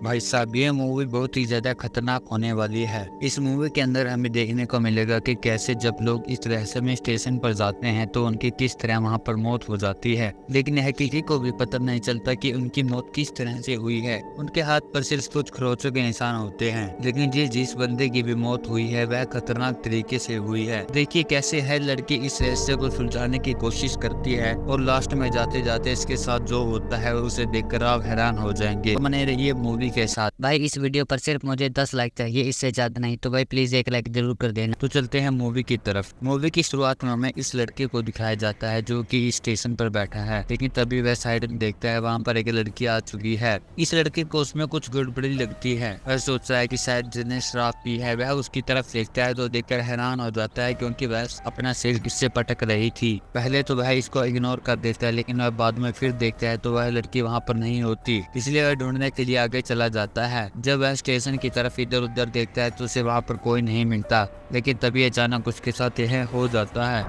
भाई साहब, ये मूवी बहुत ही ज्यादा खतरनाक होने वाली है। इस मूवी के अंदर हमें देखने को मिलेगा कि कैसे जब लोग इस रहस्यमय स्टेशन पर जाते हैं तो उनकी किस तरह वहां पर मौत हो जाती है, लेकिन यह किसी को भी पता नहीं चलता कि उनकी मौत किस तरह से हुई है। उनके हाथ पर सिर्फ कुछ खरोचों के निशान होते हैं, लेकिन जिस बंदे की भी मौत हुई है वह खतरनाक तरीके से हुई है। देखिए कैसे हर लड़की इस रहस्य को सुलझाने की कोशिश करती है और लास्ट में जाते जाते इसके साथ जो होता है उसे देखकर आप हैरान हो जाएंगे। बने रहिए मूवी के साथ। भाई इस वीडियो पर सिर्फ मुझे 10 लाइक चाहिए, इससे ज्यादा नहीं, तो भाई प्लीज एक लाइक जरूर कर देना। तो चलते हैं मूवी की तरफ। मूवी की शुरुआत में हमें इस लड़के को दिखाया जाता है जो कि स्टेशन पर बैठा है, लेकिन तभी वह साइड में देखता है वहां पर एक लड़की आ चुकी है। इस लड़के को उसमें कुछ गड़बड़ी लगती है। वह सोचता है कि शायद जिसने शराब पी है। वह उसकी तरफ देखता है तो देखकर हैरान हो जाता है क्योंकि वह अपना सिर इससे पटक रही थी। पहले तो वह इसको इग्नोर कर देता है, लेकिन वह बाद में फिर देखता है तो वह लड़की वहां पर नहीं होती, इसलिए वह ढूंढने के लिए आगे चला जाता है। जब वह स्टेशन की तरफ इधर उधर देखता है तो उसे वहां पर कोई नहीं मिलता, लेकिन तभी अचानक उसके साथ यह हो जाता है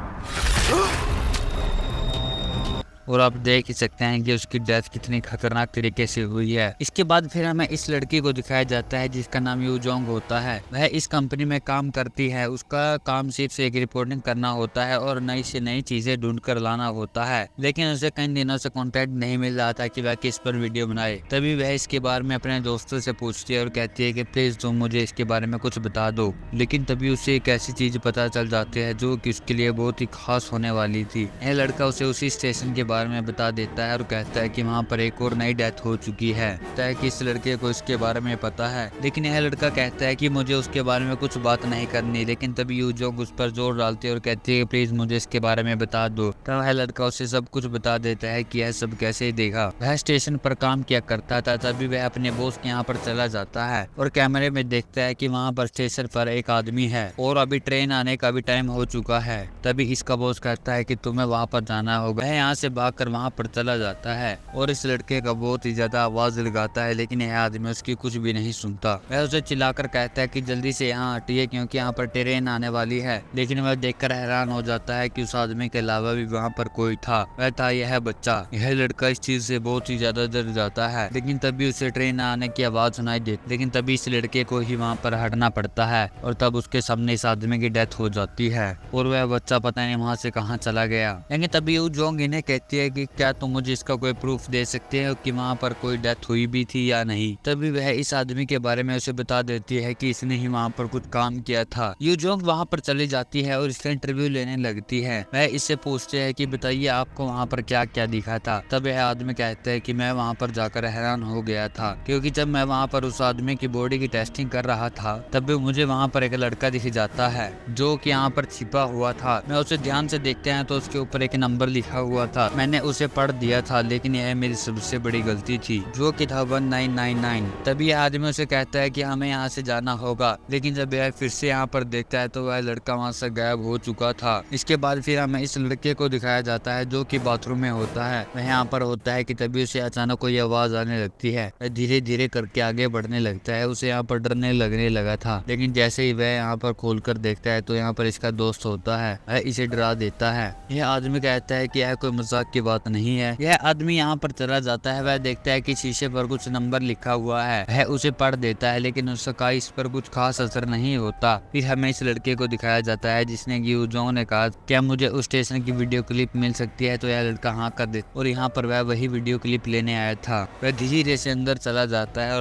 और आप देख ही सकते हैं कि उसकी डेथ कितनी खतरनाक तरीके से हुई है। इसके बाद फिर हमें इस लड़की को दिखाया जाता है जिसका नाम यूजोंग होता है। वह इस कंपनी में काम करती है। उसका काम सिर्फ एक रिपोर्टिंग करना होता है और नई से नई चीजें ढूंढ कर लाना होता है, लेकिन उसे कई दिनों से कॉन्टैक्ट नहीं मिल रहा था कि वह किस पर वीडियो बनाए। तभी वह इसके बारे में अपने दोस्तों से पूछती है और कहती है कि प्लीज तुम मुझे इसके बारे में कुछ बता दो, लेकिन तभी उसे एक ऐसी चीज पता चल जाती है जो कि उसके लिए बहुत ही खास होने वाली थी। यह लड़का उसे उसी स्टेशन के बारे में बता देता है और कहता है कि वहां पर एक और नई डेथ हो चुकी है। कि इस लड़के को इसके बारे में पता है, लेकिन यह लड़का कहता है कि मुझे उसके बारे में कुछ बात नहीं करनी, लेकिन तभी यूजोंग उस पर जोर डालती है और कहती है प्लीज मुझे इसके बारे में बता दो। तब वह लड़का उसे सब कुछ बता देता है कि यह सब कैसे देखा। वह स्टेशन पर काम किया करता था। तभी वह अपने बॉस के यहाँ पर चला जाता है और कैमरे में देखता है कि वहाँ पर स्टेशन पर एक आदमी है और अभी ट्रेन आने का भी टाइम हो चुका है। तभी इसका बॉस कहता है कि तुम्हें वहाँ पर जाना होगा। वह यहाँ से भागकर वहाँ पर चला जाता है और इस लड़के का बहुत ही ज्यादा आवाज लगाता है, लेकिन यह आदमी उसकी कुछ भी नहीं सुनता। वह उसे चिल्लाकर कहता है कि जल्दी से यहाँ हटिए क्योंकि यहाँ पर ट्रेन आने वाली है, लेकिन वह देखकर हैरान हो जाता है कि उस आदमी के अलावा भी वहाँ पर कोई था। वह था यह बच्चा। यह लड़का इस चीज से बहुत ही ज्यादा डर जाता है, लेकिन तभी उसे ट्रेन आने की आवाज सुनाई देती, लेकिन तभी इस लड़के को ही वहाँ पर हटना पड़ता है और तब उसके सामने इस आदमी की डेथ हो जाती है और वह बच्चा पता नहीं वहाँ से कहाँ चला गया। लेकिन तभी यूजोंग इन्हें कहती है कि क्या तुम मुझे इसका कोई प्रूफ दे सकते हैं कि वहाँ पर कोई डेथ हुई भी थी या नहीं। तभी वह इस आदमी के बारे में उसे बता देती है कि इसने ही वहाँ पर कुछ काम किया था। यूजोंग वहाँ पर चली जाती है और इसका इंटरव्यू लेने लगती है। वह इससे पूछते हैं कि बताइए आपको वहाँ पर क्या क्या दिखा था। तब यह आदमी कहता है कि मैं वहाँ पर जाकर हैरान हो गया था क्योंकि जब मैं वहाँ पर उस आदमी की बॉडी की टेस्टिंग कर रहा था तब भी मुझे वहाँ पर एक लड़का दिख जाता है जो कि यहाँ पर छिपा हुआ था। मैं उसे ध्यान से देखते हैं तो उसके ऊपर एक नंबर लिखा हुआ था। मैंने उसे पढ़ दिया था, लेकिन यह मेरी सबसे बड़ी गलती थी जो कि था 1999। तभी आदमी उसे कहता है कि हमें यहाँ से जाना होगा, लेकिन जब यह फिर से यहाँ पर देखता है तो वह लड़का वहाँ से गायब हो चुका था। इसके बाद फिर हमें इस लड़के को दिखाया जाता है जो कि बाथरूम में होता है। वह यहाँ पर होता है कि तभी उसे अचानक कोई आवाज आने लगती है। वह धीरे धीरे करके आगे बढ़ने लगता है। उसे यहाँ पर डरने लगने लगा था, लेकिन जैसे ही वह यहाँ पर खोलकर देखता है तो यहाँ पर इसका दोस्त होता है। वह इसे डरा देता है। यह आदमी कहता है कि यह कोई मजाक की बात नहीं है। यह आदमी यहाँ पर चला जाता है। वह देखता है कि शीशे पर कुछ नंबर लिखा हुआ है। वह उसे पढ़ देता है, लेकिन उसका इस पर कुछ खास असर नहीं होता। फिर हमें इस लड़के को दिखाया जाता है जिसने यूजोंग ने कहा क्या मुझे उस स्टेशन की वीडियो क्लिप मिल सकती है। तो यह लड़का हाँ कर देता और यहाँ पर वह वही वीडियो क्लिप लेने आया था। वह धीरे से अंदर चला जाता है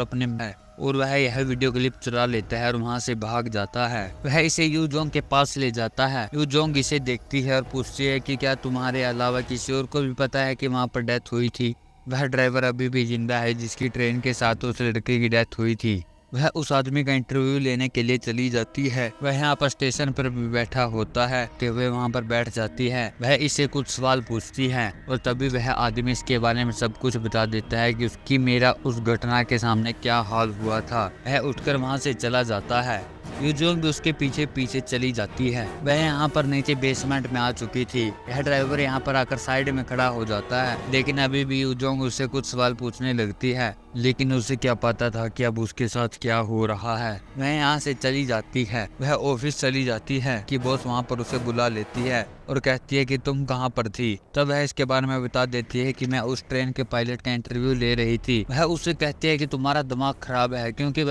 और वह यह वीडियो क्लिप चुरा लेता है और वहां से भाग जाता है। वह इसे यूजोंग के पास ले जाता है। यूजोंग इसे देखती है और पूछती है कि क्या तुम्हारे अलावा किसी और को भी पता है कि वहां पर डेथ हुई थी। वह ड्राइवर अभी भी जिंदा है जिसकी ट्रेन के साथ उस लड़के की डेथ हुई थी। वह उस आदमी का इंटरव्यू लेने के लिए चली जाती है। वह यहाँ पर स्टेशन पर भी बैठा होता है कि वह वहाँ पर बैठ जाती है। वह इसे कुछ सवाल पूछती है और तभी वह आदमी इसके बारे में सब कुछ बता देता है कि उसकी मेरा उस घटना के सामने क्या हाल हुआ था। वह उठकर वहाँ से चला जाता है। यूजोंग भी उसके पीछे पीछे चली जाती है। वह यहाँ पर नीचे बेसमेंट में आ चुकी थी। यह ड्राइवर यहाँ पर आकर साइड में खड़ा हो जाता है, लेकिन अभी भी यूजोंग उससे कुछ सवाल पूछने लगती है। लेकिन उसे क्या पता था कि अब उसके साथ क्या हो रहा है। वह यहाँ से चली जाती है, वह ऑफिस चली जाती है कि बॉस वहाँ पर उसे बुला लेती है और कहती है कि तुम कहाँ पर थी। तब वह इसके बारे में बता देती है कि मैं उस ट्रेन के पायलट का इंटरव्यू ले रही थी। वह उससे कहती है कि तुम्हारा दिमाग खराब है, क्योंकि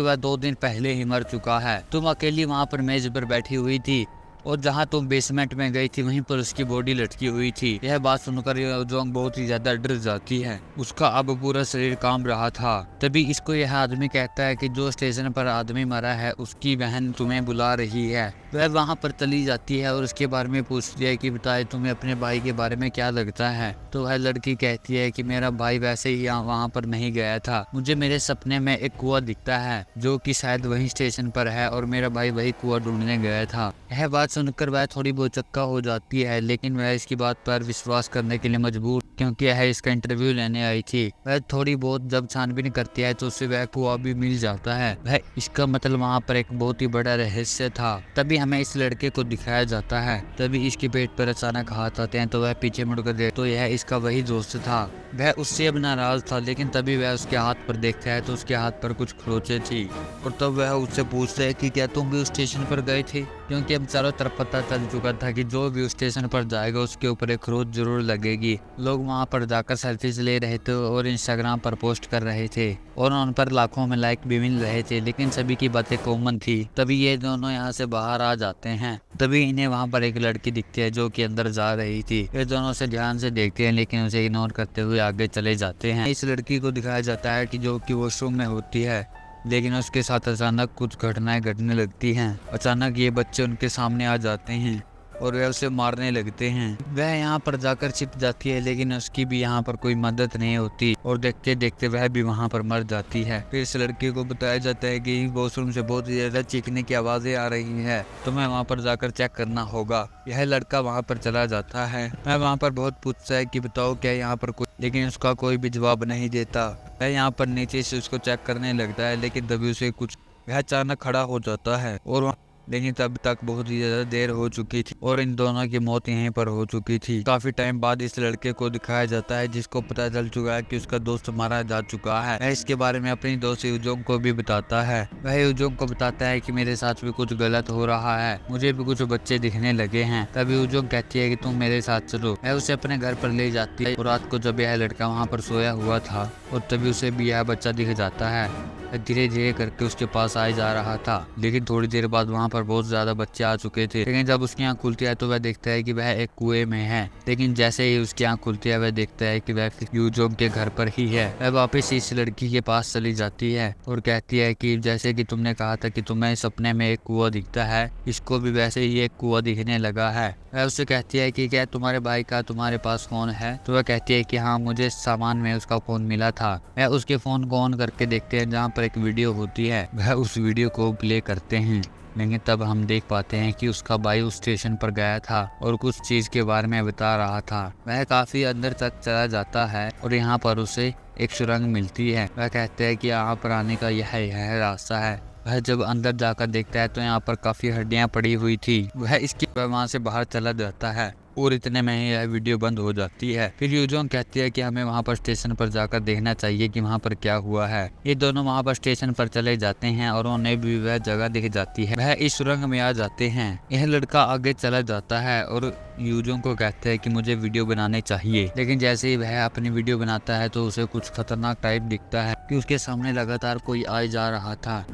वह 2 दिन पहले ही मर चुका है। तुम अकेली वहाँ पर मेज पर बैठी हुई थी और जहाँ तुम बेसमेंट में गई थी वहीं पर उसकी बॉडी लटकी हुई थी। यह बात सुनकर योजोंग बहुत ही ज्यादा डर जाती है। उसका अब पूरा शरीर कांप रहा था। तभी इसको यह आदमी कहता है कि जो स्टेशन पर आदमी मरा है उसकी बहन तुम्हें बुला रही है। वह वहाँ पर चली जाती है और उसके बारे में पूछती है कि बताए तुम्हें अपने भाई के बारे में क्या लगता है। तो वह लड़की कहती है कि मेरा भाई वैसे ही वहाँ पर नहीं गया था, मुझे मेरे सपने में एक कुआं दिखता है जो कि शायद वही स्टेशन पर है और मेरा भाई वही कुआं ढूंढने गया था। यह बात सुनकर वह थोड़ी बहुत चक्का हो जाती है, लेकिन वह इसकी बात पर विश्वास करने के लिए मजबूर, क्योंकि यह इसका इंटरव्यू लेने आई थी। वह थोड़ी बहुत जब छानबीन करती है तो उसे वह कुआं भी मिल जाता है। वह इसका मतलब वहाँ पर एक बहुत ही बड़ा रहस्य था। तभी हमें इस लड़के को दिखाया जाता है। तभी इसके पेट पर अचानक हाथ आते हैं तो वह पीछे मुड़कर देखता तो यह इसका वही दोस्त था। वह उससे अब नाराज था, लेकिन तभी वह उसके हाथ पर देखता है तो उसके हाथ पर कुछ खरोंचें थी और तब वह उससे पूछता है कि क्या तुम भी उस स्टेशन पर गए थे, क्योंकि अब चारों तरफ पता चल चुका था कि जो भी उस स्टेशन पर जाएगा उसके ऊपर एक खरोंच जरूर लगेगी। लोग वहां पर जाकर सेल्फीज ले रहे थे और इंस्टाग्राम पर पोस्ट कर रहे थे और उन पर लाखों में लाइक भी मिल रहे थे, लेकिन सभी की बातें कॉमन थी। तभी ये दोनों यहाँ से बाहर आ जाते हैं। तभी इन्हें वहाँ पर एक लड़की दिखती है जो कि अंदर जा रही थी। ये दोनों से ध्यान से देखते हैं लेकिन उसे इग्नोर करते हुए आगे चले जाते हैं। इस लड़की को दिखाया जाता है कि जो कि वॉशरूम में होती है, लेकिन उसके साथ अचानक कुछ घटनाएं घटने लगती हैं। अचानक ये बच्चे उनके सामने आ जाते हैं और वह उसे मारने लगते हैं। वह यहाँ पर जाकर छिप जाती है, लेकिन उसकी भी यहाँ पर कोई मदद नहीं होती और देखते देखते वह भी वहाँ पर मर जाती है। फिर इस लड़के को बताया जाता है कि वॉशरूम से बहुत ज्यादा चीखने की आवाजें आ रही है, तुम्हें वहाँ पर जाकर चेक करना होगा। यह लड़का वहाँ पर चला जाता है। वह वहाँ पर बहुत पूछता है कि बताओ क्या यहाँ पर कुछ, लेकिन उसका कोई भी जवाब नहीं देता। वह यहाँ पर नीचे से उसको चेक करने लगता है, लेकिन तभी उसे कुछ, वह अचानक खड़ा हो जाता है और लेकिन तब तक बहुत ही ज्यादा देर हो चुकी थी और इन दोनों की मौत यहीं पर हो चुकी थी। काफी टाइम बाद इस लड़के को दिखाया जाता है जिसको पता चल चुका है कि उसका दोस्त मारा जा चुका है। वह इसके बारे में अपनी दोस्त यूजोंग को भी बताता है। वह यूजोंग को बताता है कि मेरे साथ भी कुछ गलत हो रहा है, मुझे भी कुछ बच्चे दिखने लगे हैं। तभी यूजोंग कहती है कि तुम मेरे साथ चलो। वह उसे अपने घर पर ले जाती है और रात को जब यह लड़का वहाँ पर सोया हुआ था और तभी उसे भी यह बच्चा दिख जाता है। धीरे धीरे करके उसके पास आए जा रहा था, लेकिन थोड़ी देर बाद वहाँ पर बहुत ज्यादा बच्चे आ चुके थे। लेकिन जब उसकी आँख खुलती है तो वह देखता है कि वह एक कुएं में है, लेकिन जैसे ही उसकी आँख खुलती है वह देखता है कि वह यूजोंग के घर पर ही है। वह वापस इस लड़की के पास चली जाती है और कहती है कि जैसे कि तुमने कहा था कि तुम्हें सपने में एक कुआं दिखता है, इसको भी वैसे ही एक कुआं दिखने लगा है। वह उससे कहती है कि क्या तुम्हारे भाई का तुम्हारे पास फोन है? तो वह कहती है कि हाँ, मुझे सामान में उसका फोन मिला था। वह उसके फोन को ऑन करके देखते हैं जहाँ पर एक वीडियो होती है। वह उस वीडियो को प्ले करते हैं, लेकिन तब हम देख पाते हैं कि उसका भाई उस स्टेशन पर गया था और कुछ चीज के बारे में बता रहा था। वह काफी अंदर तक चला जाता है और यहाँ पर उसे एक सुरंग मिलती है। वह कहते हैं कि यहाँ पर आने का यह रास्ता है। वह जब अंदर जाकर देखता है तो यहाँ पर काफी हड्डियां पड़ी हुई थी। वह वहाँ से बाहर चला जाता है और इतने में ही यह वीडियो बंद हो जाती है। फिर यूजोंग कहती है कि हमें वहाँ पर स्टेशन पर जाकर देखना चाहिए कि वहाँ पर क्या हुआ है। ये दोनों वहाँ पर स्टेशन पर चले जाते हैं और उन्हें भी वह जगह दिख जाती है। वह इस सुरंग में आ जाते हैं। यह लड़का आगे चला जाता है और यूजोंग को कहता है कि मुझे वीडियो बनाने चाहिए, लेकिन जैसे ही वह अपनी वीडियो बनाता है तो उसे कुछ खतरनाक टाइप दिखता है कि उसके सामने लगातार कोई आ जा रहा था।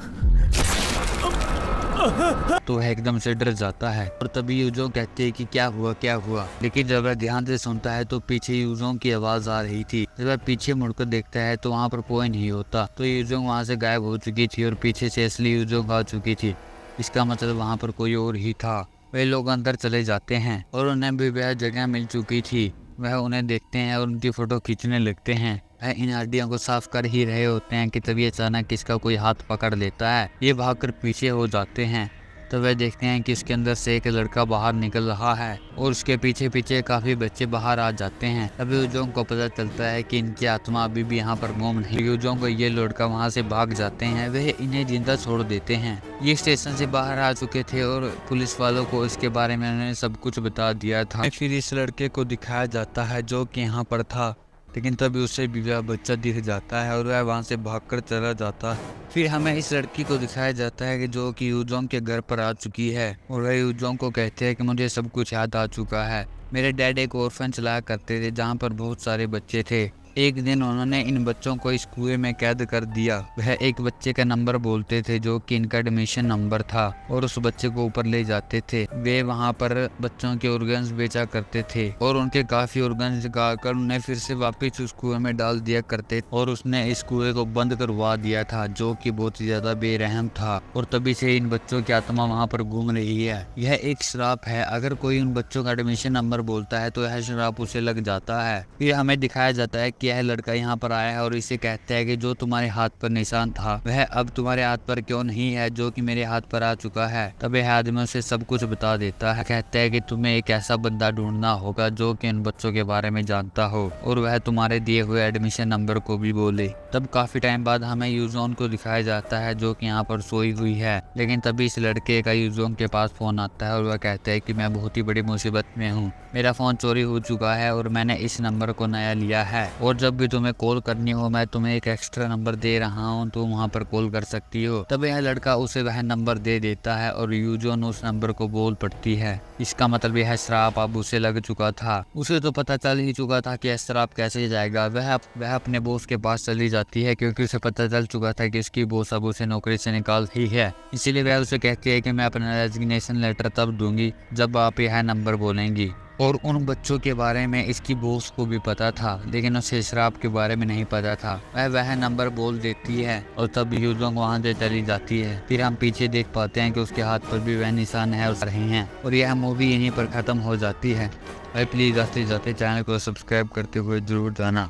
तो वह एकदम से डर जाता है और तभी यूजोंग कहती है कि क्या हुआ, लेकिन जब वह ध्यान से सुनता है तो पीछे यूजोंग की आवाज आ रही थी। जब वह पीछे मुड़कर देखता है तो वहाँ पर कोई नहीं होता। तो यूजोंग वहाँ से गायब हो चुकी थी और पीछे से असली यूजोंग आ चुकी थी। इसका मतलब वहाँ पर कोई और ही था। वे लोग अंदर चले जाते हैं और उन्हें भी वह जगह मिल चुकी थी। वह उन्हें देखते हैं और उनकी फोटो खींचने लगते हैं। वह इन हड्डियों को साफ कर ही रहे होते हैं कि तभी अचानक इसका कोई हाथ पकड़ लेता है। ये भागकर पीछे हो जाते हैं तो वह देखते हैं कि इसके अंदर से एक लड़का बाहर निकल रहा है और उसके पीछे पीछे काफी बच्चे बाहर आ जाते हैं। तभी यूजोंग को पता चलता है कि इनकी आत्मा अभी भी यहाँ पर गुम नहीं। यूजोंग को ये लड़का वहाँ से भाग जाते हैं। वह इन्हें जिंदा छोड़ देते हैं। ये स्टेशन से बाहर आ चुके थे और पुलिस वालों को इसके बारे में उन्होंने सब कुछ बता दिया था। फिर इस लड़के को दिखाया जाता है जो कि यहाँ पर था। लेकिन तभी उसे भी वह बच्चा दिख जाता है और वह वहाँ से भागकर चला जाता है। फिर हमें इस लड़की को दिखाया जाता है कि जो कि यूजोंग के घर पर आ चुकी है और वह यूजोंग को कहते हैं कि मुझे सब कुछ याद आ चुका है। मेरे डैड एक ऑर्फन चलाया करते थे जहाँ पर बहुत सारे बच्चे थे। एक दिन उन्होंने इन बच्चों को इस कुएं में कैद कर दिया। वह एक बच्चे का नंबर बोलते थे जो कि इनका एडमिशन नंबर था और उस बच्चे को ऊपर ले जाते थे। वे वहां पर बच्चों के ऑर्गन्स बेचा करते थे और उनके काफी ऑर्गन्स निकालकर उन्हें फिर से वापस उस कुएं में डाल दिया करते और उसने इस कुएं को बंद करवा दिया था जो कि बहुत ही ज्यादा बेरहम था। और तभी से इन बच्चों की आत्मा वहां पर घूम रही है। यह एक श्राप है, अगर कोई उन बच्चों का एडमिशन नंबर बोलता है तो यह श्राप उसे लग जाता है। फिर हमें दिखाया जाता है यह लड़का यहाँ पर आया है और इसे कहता है कि जो तुम्हारे हाथ पर निशान था वह अब तुम्हारे हाथ पर क्यों नहीं है जो कि मेरे हाथ पर आ चुका है। तब यह आदमी उसे सब कुछ बता देता है। कहता है कि तुम्हें एक ऐसा बंदा ढूंढना होगा जो कि इन बच्चों के बारे में जानता हो और वह तुम्हारे दिए हुए एडमिशन नंबर को भी बोले। तब काफी टाइम बाद हमें यूजोन को दिखाया जाता है जो कि यहाँ पर सोई हुई है। लेकिन तभी इस लड़के का यूजोन के पास फोन आता है और वह कहता है कि मैं बहुत ही बड़ी मुसीबत में हूँ, मेरा फोन चोरी हो चुका है और मैंने इस नंबर को नया लिया है और जब भी तुम्हें कॉल करनी हो मैं तुम्हें एक एक्स्ट्रा नंबर दे रहा हूँ, तुम वहाँ पर कॉल कर सकती हो। तब यह लड़का उसे वह नंबर दे देता है और यूजोन उस नंबर को बोल पड़ती है। इसका मतलब यह श्राप अब उसे लग चुका था। उसे तो पता चल ही चुका था कि यह श्राप कैसे जाएगा। वह अपने बॉस के पास चली जाती है क्योंकि उसे पता चल चुका था कि उसकी बॉस अब उसे नौकरी से निकाल ही है। इसीलिए वह उसे कहती है कि मैं अपना रेजिग्नेशन लेटर तब दूंगी जब आप यह नंबर बोलेंगी। और उन बच्चों के बारे में इसकी बॉस को भी पता था लेकिन उसे श्राप के बारे में नहीं पता था। वह नंबर बोल देती है और तब यूजोंग वहां से चली जाती है। फिर हम पीछे देख पाते हैं कि उसके हाथ पर भी वह निशान है और रहे हैं और यह मूवी यहीं पर खत्म हो जाती है। भाई प्लीज आते जाते चैनल को सब्सक्राइब करते हुए जरूर जाना।